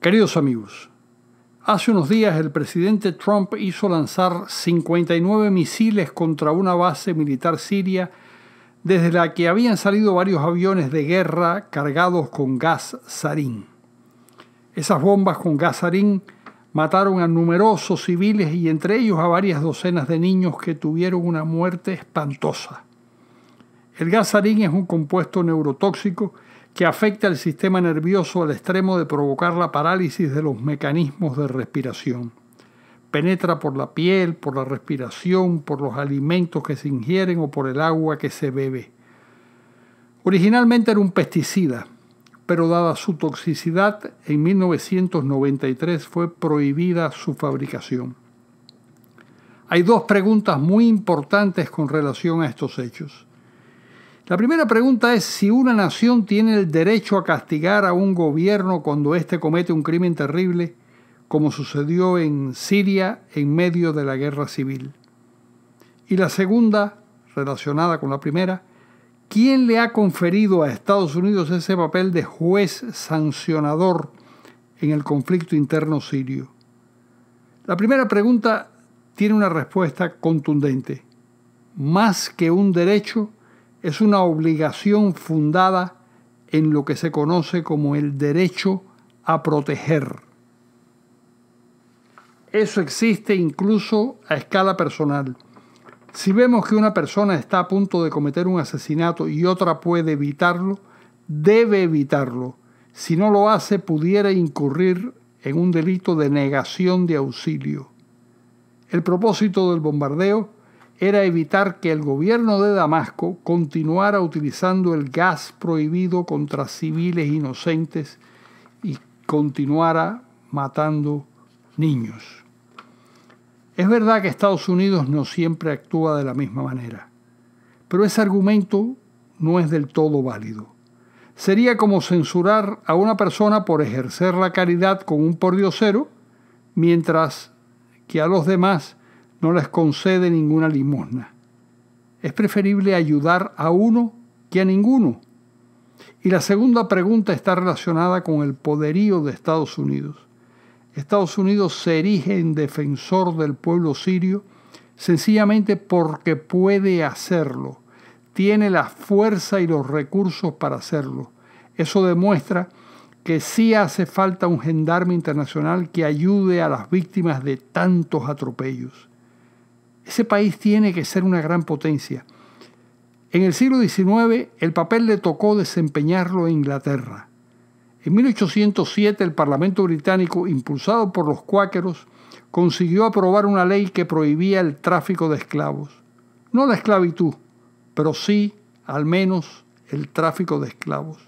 Queridos amigos, hace unos días el presidente Trump hizo lanzar 59 misiles contra una base militar siria desde la que habían salido varios aviones de guerra cargados con gas sarín. Esas bombas con gas sarín mataron a numerosos civiles y entre ellos a varias docenas de niños que tuvieron una muerte espantosa. El gas sarín es un compuesto neurotóxico que afecta el sistema nervioso al extremo de provocar la parálisis de los mecanismos de respiración. Penetra por la piel, por la respiración, por los alimentos que se ingieren o por el agua que se bebe. Originalmente era un pesticida, pero dada su toxicidad, en 1993 fue prohibida su fabricación. Hay dos preguntas muy importantes con relación a estos hechos. La primera pregunta es si una nación tiene el derecho a castigar a un gobierno cuando éste comete un crimen terrible, como sucedió en Siria en medio de la guerra civil. Y la segunda, relacionada con la primera, ¿quién le ha conferido a Estados Unidos ese papel de juez sancionador en el conflicto interno sirio? La primera pregunta tiene una respuesta contundente. Más que un derecho, es una obligación fundada en lo que se conoce como el derecho a proteger. Eso existe incluso a escala personal. Si vemos que una persona está a punto de cometer un asesinato y otra puede evitarlo, debe evitarlo. Si no lo hace, pudiera incurrir en un delito de negación de auxilio. El propósito del bombardeo era evitar que el gobierno de Damasco continuara utilizando el gas prohibido contra civiles inocentes y continuara matando niños. Es verdad que Estados Unidos no siempre actúa de la misma manera, pero ese argumento no es del todo válido. Sería como censurar a una persona por ejercer la caridad con un pordiosero, mientras que a los demás no les concede ninguna limosna. Es preferible ayudar a uno que a ninguno. Y la segunda pregunta está relacionada con el poderío de Estados Unidos. Estados Unidos se erige en defensor del pueblo sirio sencillamente porque puede hacerlo. Tiene la fuerza y los recursos para hacerlo. Eso demuestra que sí hace falta un gendarme internacional que ayude a las víctimas de tantos atropellos. Ese país tiene que ser una gran potencia. En el siglo XIX, el papel le tocó desempeñarlo a Inglaterra. En 1807, el Parlamento británico, impulsado por los cuáqueros, consiguió aprobar una ley que prohibía el tráfico de esclavos. No la esclavitud, pero sí, al menos, el tráfico de esclavos.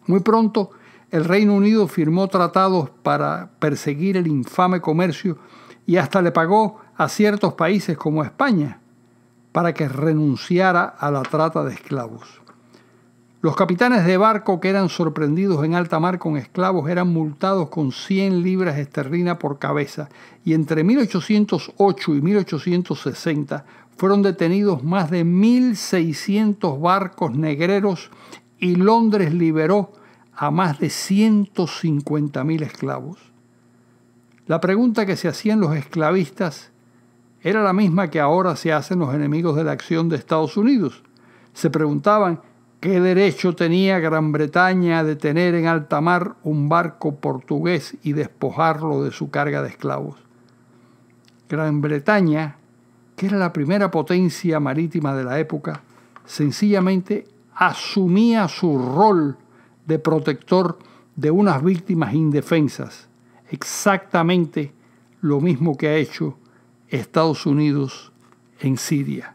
Muy pronto, el Reino Unido firmó tratados para perseguir el infame comercio y hasta le pagó a ciertos países como España para que renunciara a la trata de esclavos. Los capitanes de barco que eran sorprendidos en alta mar con esclavos eran multados con 100 libras esterlinas por cabeza y entre 1808 y 1860 fueron detenidos más de 1.600 barcos negreros y Londres liberó a más de 150.000 esclavos. La pregunta que se hacían los esclavistas era la misma que ahora se hacen los enemigos de la acción de Estados Unidos. Se preguntaban qué derecho tenía Gran Bretaña a detener en alta mar un barco portugués y despojarlo de su carga de esclavos. Gran Bretaña, que era la primera potencia marítima de la época, sencillamente asumía su rol de protector de unas víctimas indefensas, exactamente lo mismo que ha hecho Estados Unidos en Siria.